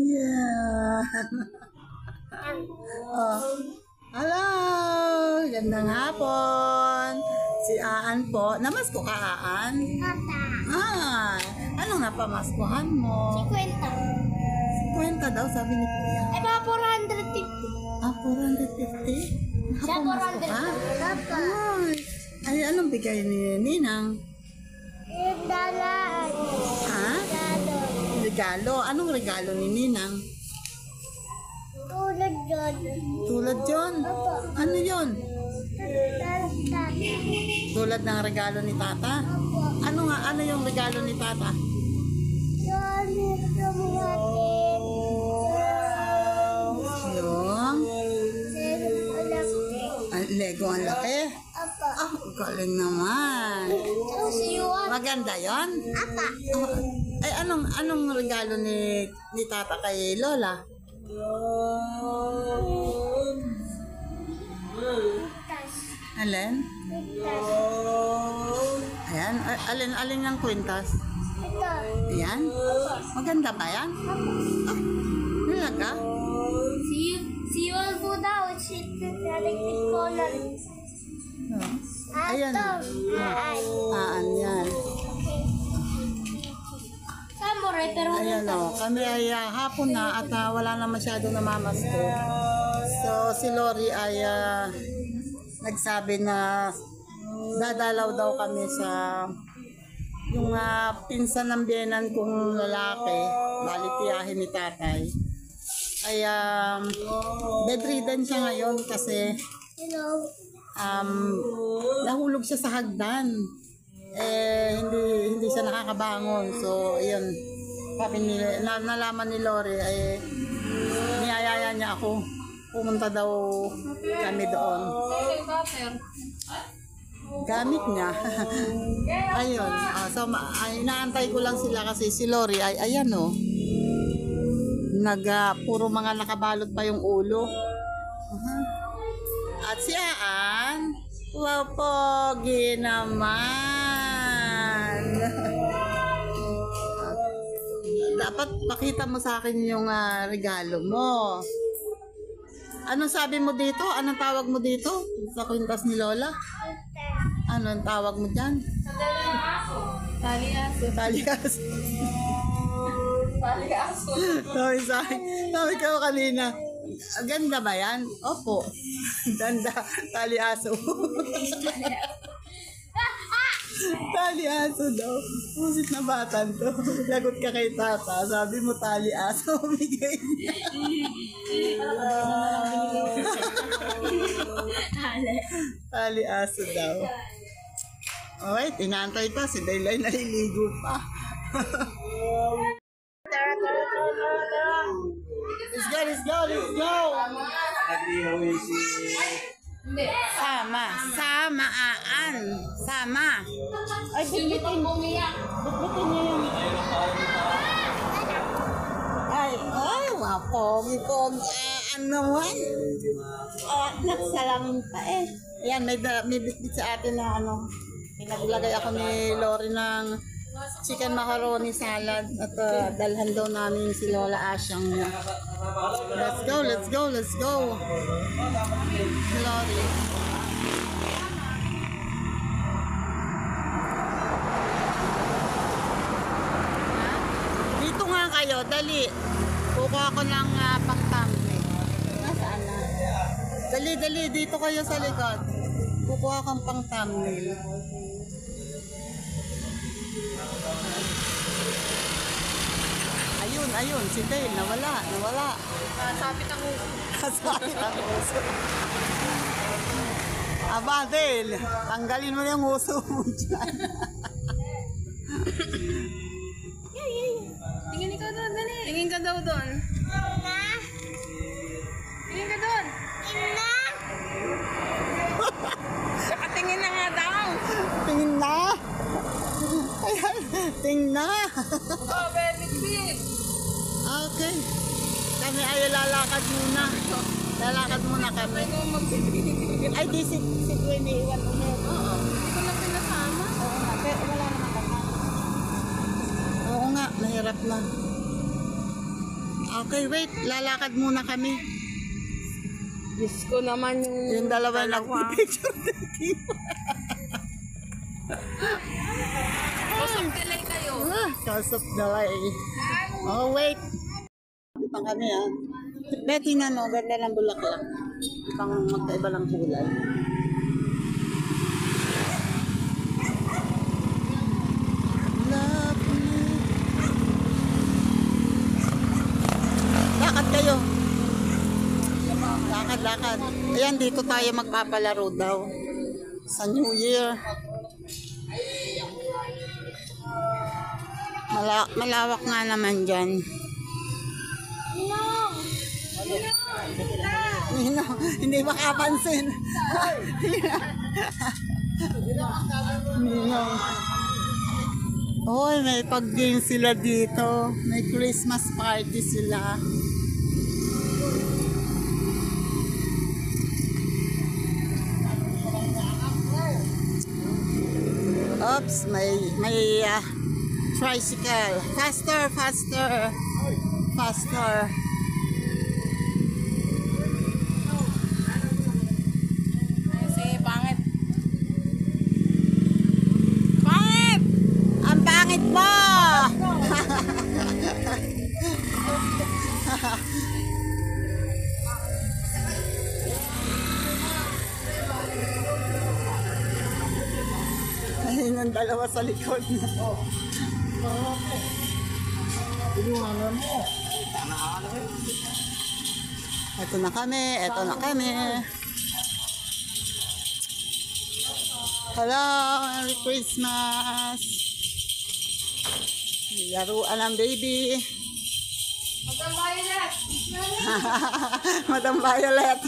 Yeah. Oh. Hello! Gandang hapon. Si Aan po. Namasko ka, Aan? Tata. Ah, anong napamaskuhan mo? 50. 50 daw, sabi ni Kuya. Ay, baka 450. Ah, 450? Siya Nakapamasko 400. ka? Tata. Ay, anong bigay ni Ninang? Dalaan. Ha? Dalaan. Regalo? Anong regalo ni Ninang? Tulad dyan. Tulad yon? Opo. Ano yon? Tata. Tulad ng regalo ni Tata? Opo. Ano yung regalo ni Tata? Yan yung natin. Yung Lego ang laki. Apa. Ah, galing naman. Tapos yun. Maganda yon? Apa. Ay, anong regalo ni Tata kay Lola? Tas. Alin? Tas. Ayan, alin ng kwintas? Ito. Ayan? Maganda ba yan? Ah, talaga? Siwal po daw. Electric color. Ayan. Aan yan. Samurai, pero Ayan o, kami ay hapon na at wala na masyadong namamasko. So si Lori ay nagsabi na dadalaw daw kami sa yung pinsan ng biyenan kong lalaki, bali tiyahin ni tatay. Ay bedridden siya ngayon kasi hello. nahulog siya sa hagdan. Hindi siya nakakabangon. So, ayun. Sabi nalaman ni Lori, niyayaya niya ako. Pumunta daw kami doon. Gamit niya. Ayun. So, inaantay ko lang sila kasi si Lori ay, ayan o. Puro mga nakabalot pa yung ulo. At si Aan, wow, pogi naman. Dapat pakita mo sa akin yung regalo mo. Anong sabi mo dito? Anong tawag mo dito? Sa kwintas ni Lola? Anong tawag mo dyan? Tali aso. Tali aso. Tali aso. Sabi ko kanina, ganda ba yan? Opo. Ganda. Tali aso. Tali aso daw. Pusit na batan to. Lagot ka kay Tata. Sabi mo tali aso. Bigay niya. Tali aso daw. Alright, inaantay pa. Si Daylay naliligo pa. Let's go! Sama, Aan. Sama. Ay, bitbitin niya yung... Ay, pogi-pogi. Aan naman. Nagsalamin pa eh. Ayan, may bitbit sa atin na pinaglagay ako ni Lori ng chicken macaroni salad at dalhan daw namin si Lola Asyang niya. Let's go. Lori. Dito nga kayo, dali. Kukuha ako ng pang-thumbnail. Nasaan na? Dali, dito kayo sa likod. Kukuha kang pang-thumbnail. Ayun, si Dale, nawala. Sabit ang uso. Kasakit ang uso. Aba, Dale, tanggalin mo yung uso mo dyan. Tingin ikaw doon, dali. Tingin ka daw doon. Tingin ka doon. Nakatingin na nga daw. Tingin na. Ayan, tingin na. Oh, very big. Okay. Kami ay lalakad muna. Lalakad muna kami. Ay, di si 21 ulit. Oo. Hindi ko na pinasama. Oo nga, pero wala naman kasama. Oo nga, mahirap na. Okay, wait. Lalakad muna kami. Diyos ko naman Yung dalawa nagpipicture. Kusap kilay kayo. Kasap dalay. Oh, wait. Ito kami ah. Betty na no, ganda ng bulaklak. Pang magkaiba ng kulay. Lovely. Lakad kayo. Lakad. Ayan, dito tayo magpapalaro daw. Sa New Year. Malawak nga naman dyan. Hindi makapansin. Hoy, may pag-game sila dito. May Christmas party sila. Oops, may tricycle. Faster. Kasi pangit. Ang pangit mo! Ayun ang dalawa sa likod. Ito na kami. Hello, Merry Christmas. Laruan ng baby. Madam Violet. Madam Violet.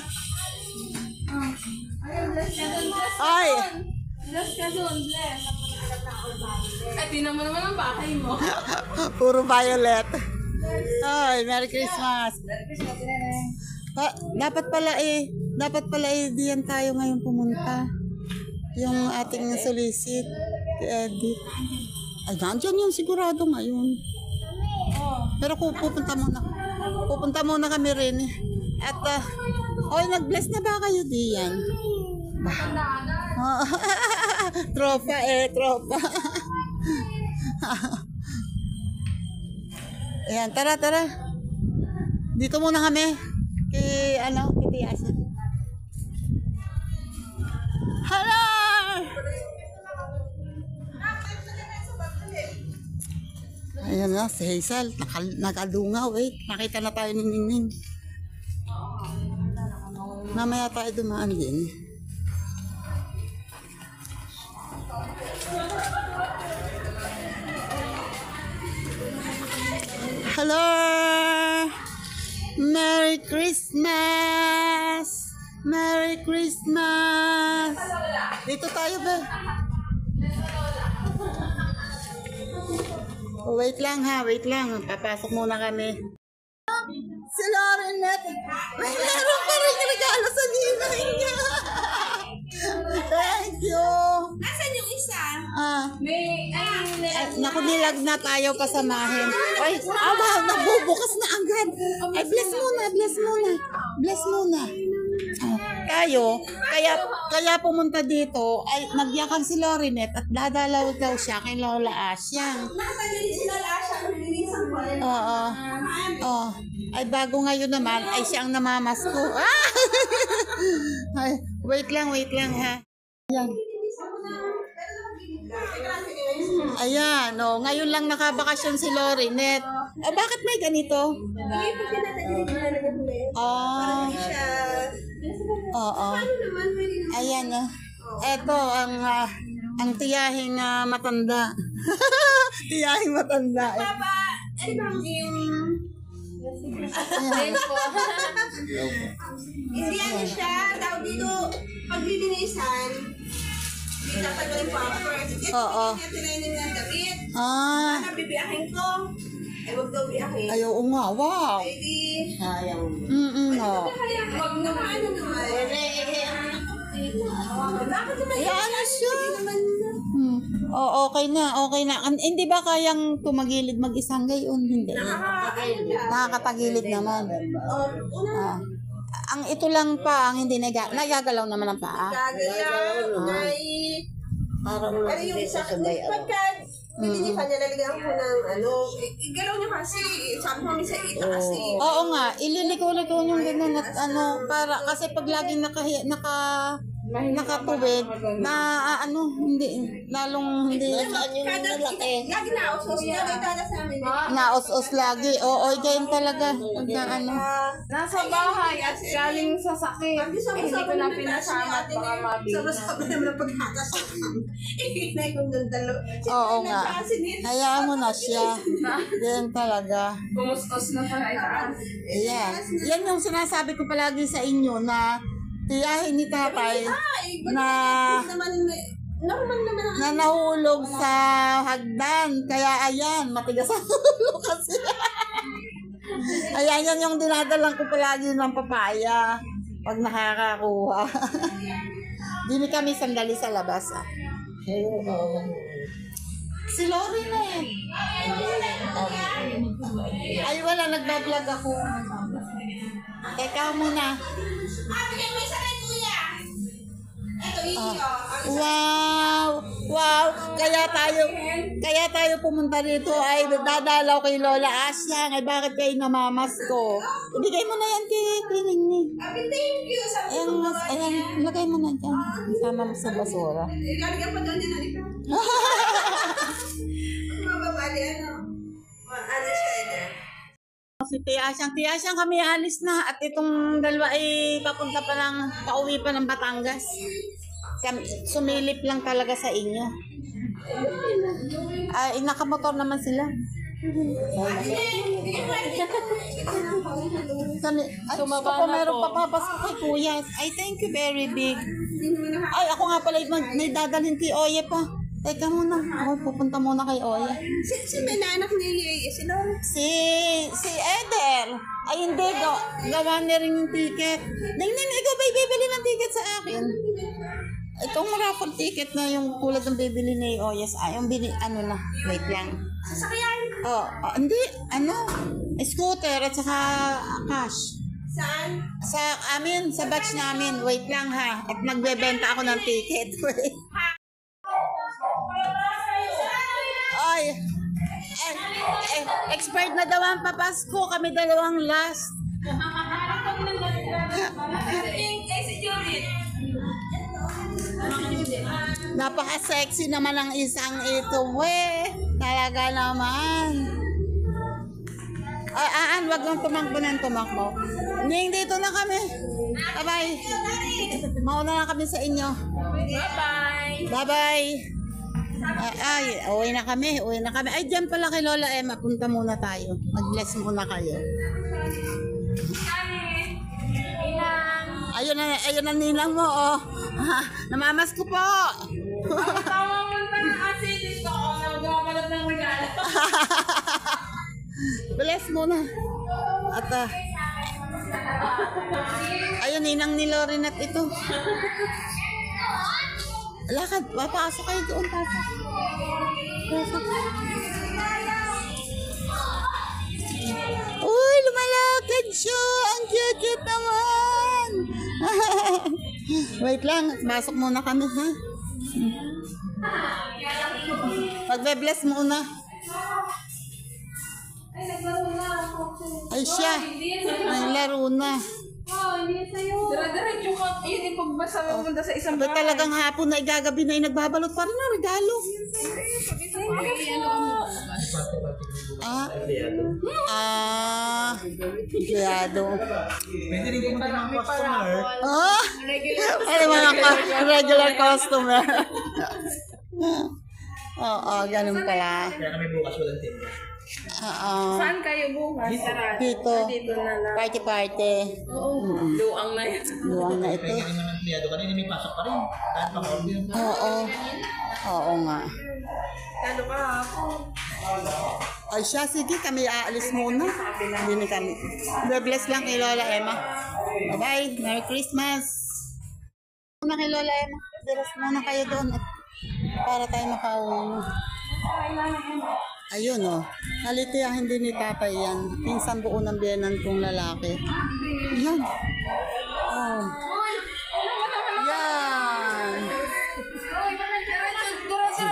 Ay, bless ka dun. Ay! Bless ka dun, bless. Ay, tinan mo naman ang bahay mo. Puro violet. Ay, Merry Christmas. Dapat pala diyan tayo ngayon pumunta. Yung ating solicit, edit. Ay, nandyan yun sigurado ngayon. Pero pupunta muna kami rin. At, nag-bless na ba kayo diyan? Tropa. Ayan, tara. Dito muna kami. Kay Tiasa. Hello! Ayan na, si Hazel. Nakadungaw eh. Nakita na tayo ni Ningning. Mamaya tayo dumaan din. Hello! Merry Christmas! Merry Christmas! Dito tayo ba? Wait lang. Papasok muna kami. Si Lorenet! May meron pa rin regalo sa ninay niya! Thank you! Nasaan yung isa? Naku, nilag na tayo pasamahin. Ay, nagbubukas na agad. Ay, bless muna. Kaya pumunta dito, ay nagyakan si Lorenet at dadalaw daw siya kay Lola Asya. Oo. Ay, bago ngayon naman, ay siya ang namamasko. Ay, wait lang ha. Ayan, ngayon lang nakabakasyon si Lorenet. Bakit may ganito? Oo. Ayan, eto ang tiyahing matanda. Tiyahing matanda. Papa, ano bang yung... Hindi ano siya, tawag dito, paglilinisan, hindi tatanggalin pa first. Oo. Kasi tinainim ng damit. Ah. Sana bibiyahin ko. Ay, wag daw biyahin. Ayaw nga, wow. Ay, di... No. Wag naman, ano naman. Bakit naman Ayan na siya. Oh, okay na, okay na. Hindi ba kayang tumagilid mag-isang gayon? Hindi. Nakakatagilid naman. Ah. Ang ito lang pa, ang hindi nagagalaw naman ang paa. Gagalaw, Parang pero yung isa, pagka nilinisan niya, lalagyan ko ng igalaw niya kasi, sabi ko minsan itaas eh. Oo nga, ililiko-liko yung ganun at para, kasi pag laging nakatuwid, hindi, lalong hindi, Lagi na ako, so siya nagdala sa amin. naos-os lagi. Oo, ganyan talaga. Nasa bahay at galing sa sakit. Hindi ko na pinasama at baka mabili. Sabay-sabay naman ang paghatas. Ikinay kong dalo. Oo nga. Hayaan mo na siya. Ganyan talaga. Kumustos na para itaas. Ayan. Yan yung sinasabi ko palagi sa inyo na tiyahin ni tatay na Normal naman ang na nahulog sa hagdan. Kaya ayan, matigas ang ulo kasi. Ayan, yan yung dinadalang ko palagi ng papaya pag nakakakuha. Dini kami sandali sa labas. Si Lori na eh. Ay, wala, nagbablog ako. Teka muna. bigyan mo isa kay kuya. Ito, Wow! Wow! Kaya tayo pumunta dito ay dadalaw kay Lola Asyang. Ay bakit kayo namamas ko? Ibigay mo na yan kay Ningning. Thank you. Sabi ko, Ayan, lagay mo na dyan. Sama mo sa basura. lalagyan pa doon yan. Mababali, siya ito. Si Tia Asyang kami alis na at itong dalawa ay pauwi pa ng Batangas. Sumilip lang talaga sa inyo. Ay, nakamotor naman sila. Gusto ko meron papapasok kay Kuya. Ay, thank you very big. Ay, ako nga pala may dadalhin kay Oye pa. Teka muna, ako pupunta muna kay Oye. Si may naanak ni si Lori. Si Eder. Ay, hindi. Gawa niya rin yung ticket. Dingnan, ikaw ba'y bibili ng ticket sa akin? Itong raffle ticket na yung tulad ng bibili ni Oyes. Ay, yung wait lang. Sasakyan. Hindi. Scooter at saka cash. Saan? Sa batch namin. Wait lang ha. At nagbebenta ako ng ticket. Ay, expired na daw ang papasko. Kami dalawang last. Napaka-sexy naman ang isang ito, talaga naman. Wag lang tumakbo. Ning, dito na kami. Bye-bye. Mauna na kami sa inyo. Bye-bye. Ay, uwi na kami. Ay, dyan pala kay Lola Emma. Punta muna tayo. Mag-bless muna kayo. Ayun na ninang mo, oh. Namamas ko po. Tama mo na kasi dito ako nagbabalot ng regalo. Bless muna. At ayun, ninang ni Lorinat ito. Lakad, papasok kayo doon, pasok. Uy, lumalakad siya. Ang cute naman. Wait lang, pasok muna kami, ha? Pagbe-bless muna. Ay siya, may laro na. Dire-diretso ko. Yun, ipagbasa mo muna sa isang Ba't talagang hapon na igagabi na inagbabalot pa rin na regalo? Empleyado. Pwede rin pumunta ng customer. Ay, mga regular customer. Oo, ganun pala. Kaya kami bukas walang tinda. Saan kayo bukas? Dito. Dito na lang. Party. Luang na yun. Luwang na ito. Pwede rin naman empleyado kanina may pasok pa rin. Kahit pang-order. Oo nga. Lalo ka ako. Ay siya, sige, kami aalis muna. Hindi kami. Bless lang kay Lola Emma. Bye-bye. Merry Christmas. Muna kay Lola Emma. Bless muna kayo doon. para tayo makauwi. Ayun oh. Nalitiyahin din ni tatay yan. Pinsan buo ng biyenan kong lalaki. Yan. Oh. Yan.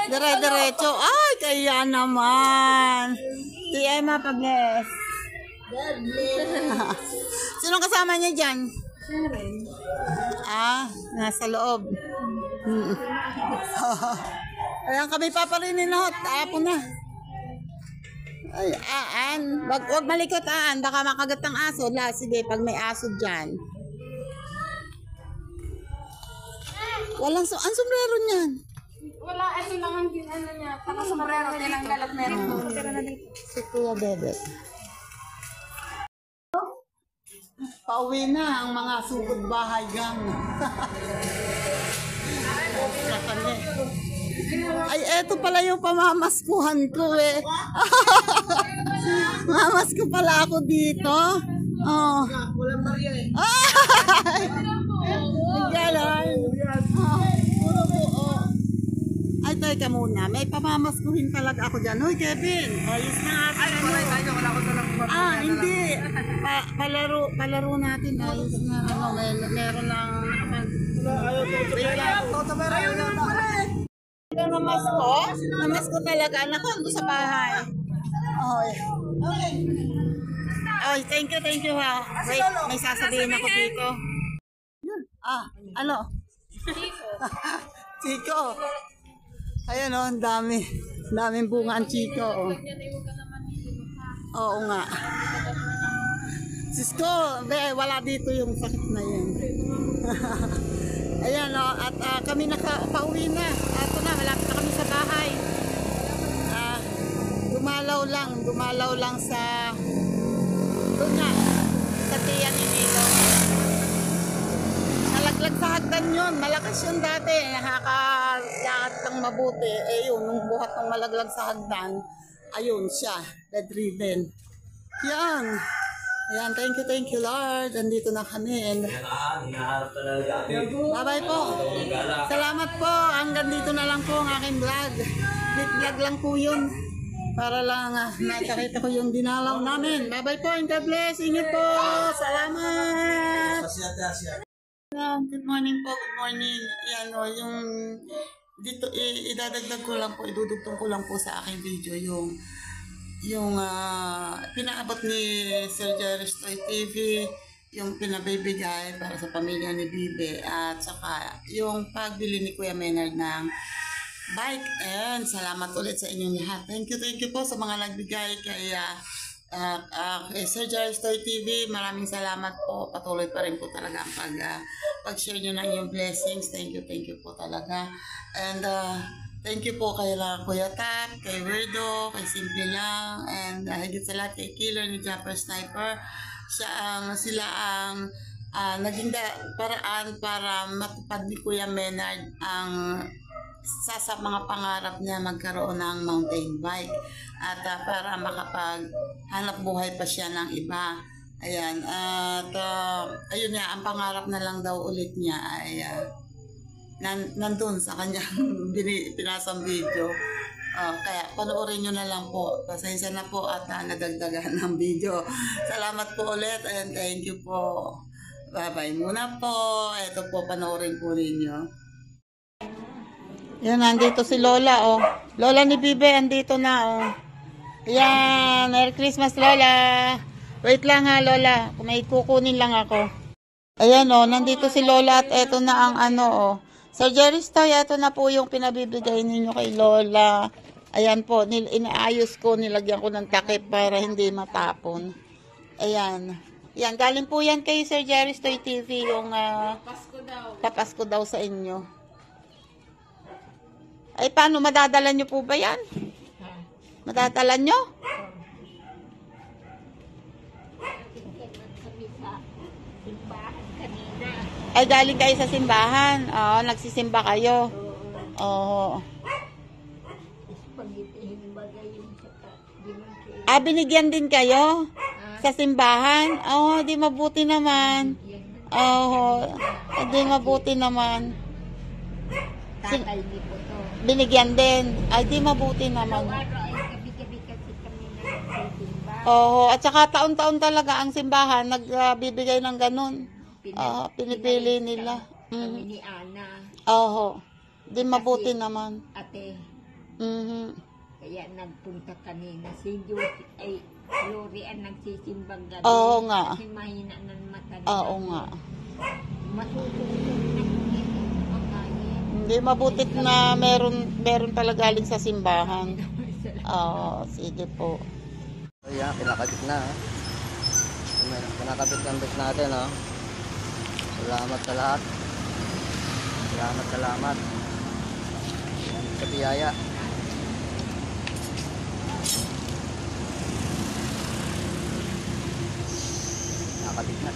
Dire-diretso. Ay, kaya naman. Si Emma pa-bless. Sinong kasama niya dyan? Nasa loob. Ayan kami paparinin na. Tapo na. Ay, wag malikot baka makagat ng aso. Sige, pag may aso dyan. Walang ang sombrero niyan. Wala, ito lang ang ano niya. Paka sombrero, tinanggal at meron po. Si Kuya Bebe. Pauwi na ang mga sugod bahay gang. Ay, eto pala yung pamamaskuhan ko eh. Mamas ko pala ako dito. Oh. Walang barya eh. Galang. Puro buo. Ay, teka muna. May pamamaskuhin talaga ako dyan. Hoy, Kevin. Ayos na nga. Ay, tayo. Wala ko talang Hindi. Palaro natin. Ayos na. Meron lang. Ayaw naman pala eh. Namas ko talaga. Anak ko, ando sa bahay. Okay. Ay, thank you ha. Wait, may sasabihin ako dito. Ano? Chico. Ayan o, ang dami. Daming bunga ang Chico. Oo nga. Sisko, wala dito yung sakit na yun. Ayan o, at kami nakapauwi na. Ato na, malapit na kami sa bahay. Dumalaw lang sa doon nga, sa tiyan ni Nilo. Nalaglag sa hagdan yun. Malakas yun dati. Nakakalakat ng mabuti. Yun, nung buhat ng malaglag sa hagdan, ayun siya, bedridden. Yan. Ayan, thank you Lord. Andito na kami. And bye-bye po. Salamat po. Hanggang dito na lang po ang aking vlog. Big vlog lang po yun. Para lang nakakita ko yung dinalaw namin. Bye-bye po and God bless. Ingat po. Salamat. Good morning po. Good morning. Yan o, yung dito idadagdag ko lang po, idudugtong ko lang po sa aking video yung pinaabot ni Sir Jerry Stoy TV, yung pinabibigay para sa pamilya ni Bibe, at saka yung pagbili ni Kuya Maynard ng bike. And salamat ulit sa inyong lahat. Thank you po sa mga nagbigay kay Sir Jerry Stoy TV. Maraming salamat po. Patuloy pa rin po talaga ang pag-share nyo ng inyong blessings. Thank you po talaga. And thank you po kay Kuya Tap, kay Werdo, kay Simple Lang, and higit sa lahat kay Killer ni Jumper Sniper. Sila ang naging paraan para matupad ni Kuya Maynard ang sa mga pangarap niya magkaroon ng mountain bike at para makapaghanap buhay pa siya ng iba. Ayan, at ayun nga, ang pangarap na lang daw ulit niya ay nandun sa kanyang pinasang video. Kaya panoorin nyo na lang po. Pasensya na po at nadagdagan ng video. Salamat po ulit and thank you po. Bye-bye muna po. Ito po, panoorin po ninyo. Yan, nandito si Lola, oh. Lola ni Bibe, andito na, oh. Yan, Merry Christmas, Lola. Wait lang ha, Lola. May kukunin lang ako. Ayan, oh, nandito si Lola at eto na ang oh. Sir Jerry Stoy, eto na po yung pinabibigay ninyo kay Lola. Ayan po, inaayos ko, nilagyan ko ng takip para hindi matapon. Ayan. Yan, galing po yan kay Sir Jerry Stoy TV, yung papasko daw sa inyo. Ay, paano? Madadala nyo po ba yan? Madadala nyo? Ay, galing kayo sa simbahan. Oo, nagsisimba kayo. Oo. Binigyan din kayo? Sa simbahan? Oo, di mabuti naman. Oo, di mabuti naman. Tatay ni po to. binigyan din. Ay, di mabuti naman. Gabi-gabi kasi kami nagtitimba. Oo, at saka taon-taon talaga ang simbahan nagbibigay ng ganun. Pinipili nila. Kami ni Ana, Oo, di mabuti naman. ate. Mhm. Kaya nagpunta kanina si Lori ang nagsisimbang gabi. Oo nga. Kasi mahina ng mata niya. Oo nga. Matutulog na makain. Hindi mabutit na meron pala galing sa simbahan. Oo, sige po. So yan, kinakabit na. Kinakabit ng bit natin. Salamat sa lahat. Salamat. Yan, sa biyaya. Kinakabit na.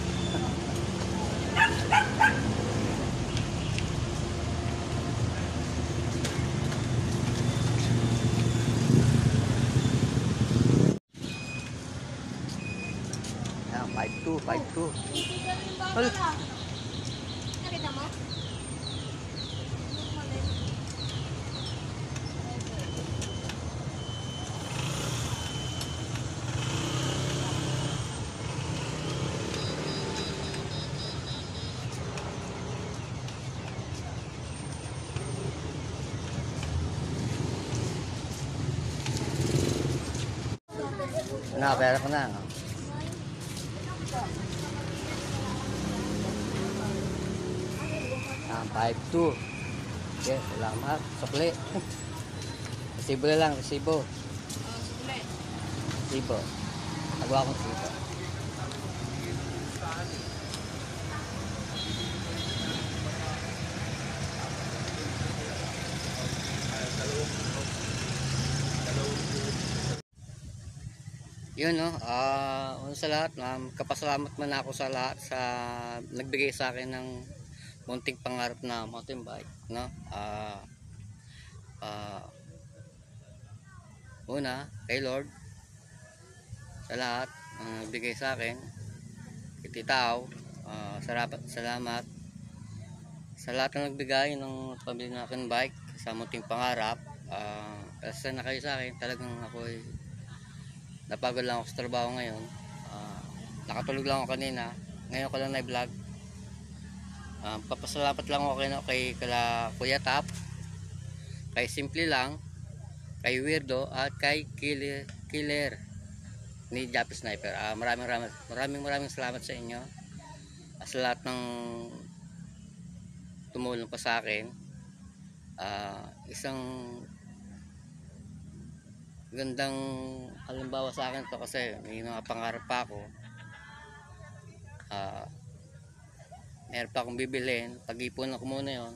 Yan, 5-2. Hal. Nakita mo? Pera ko na. Yan, 5-2. Okay, salamat. Sukli. Resibo na lang, resibo. Resibo. Nagawa akong resibo. Yun una sa lahat, kapasalamat man ako sa lahat sa nagbigay sa akin ng munting pangarap na mountain bike, una kay Lord sa lahat nagbigay sa akin, kay Titaw, salamat sa lahat ng nagbigay ng pambili ng akin bike sa munting pangarap. Kasi na kayo sa akin, talagang ako'y napagod lang ako sa trabaho ngayon. Nakatulog lang ako kanina. Ngayon ko lang na-vlog. Papasalamat lang ako kay Kuya Tap, kay Simple Lang, kay Weirdo, at kay Killer ni Jappy Sniper. Maraming salamat sa inyo. Sa lahat ng tumulong pa sa akin. Isang gandang halimbawa sa akin to, kasi may mga pangarap pa ako. Meron pa akong bibilhin, pag-ipunan ko muna yon,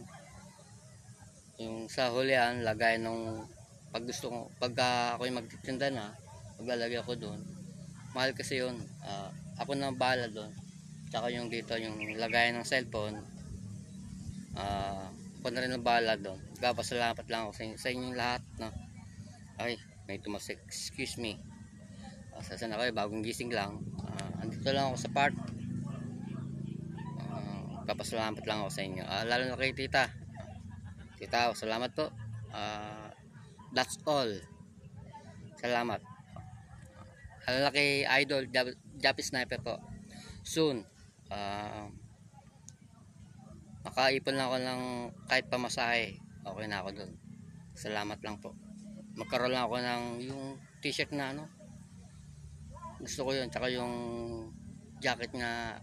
yung sa hulihan, lagay nung pag ako'y magtitinda na, maglalagay ako doon. Mahal kasi yun. Ako na bahala doon. Tsaka yung dito, yung lagay ng cellphone, ako na rin ang bahala doon. Pasalamat lang ako sa inyong lahat, Ay, may tumasik, excuse me. Sasan ako, bagong gising lang. Andito lang ako sa park. Papasalamat lang ako sa inyo. Lalo na kay Tita. Tita, salamat po. That's all. Salamat. Lalo na kay Idol Jappy Sniper po. Soon, makaipon lang ako ng kahit pamasahe. Okay na ako doon. Salamat lang po. Magkaroon lang ako ng yung t-shirt na gusto ko yun, tsaka yung jacket na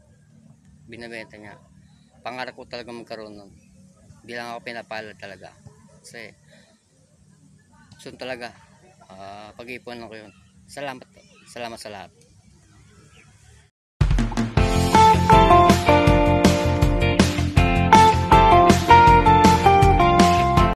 binabenta niya. Pangarap ko talaga magkaroon nun. Hindi lang ako pinapala talaga, kasi soon talaga pag-ipunan ko yun. Salamat sa lahat.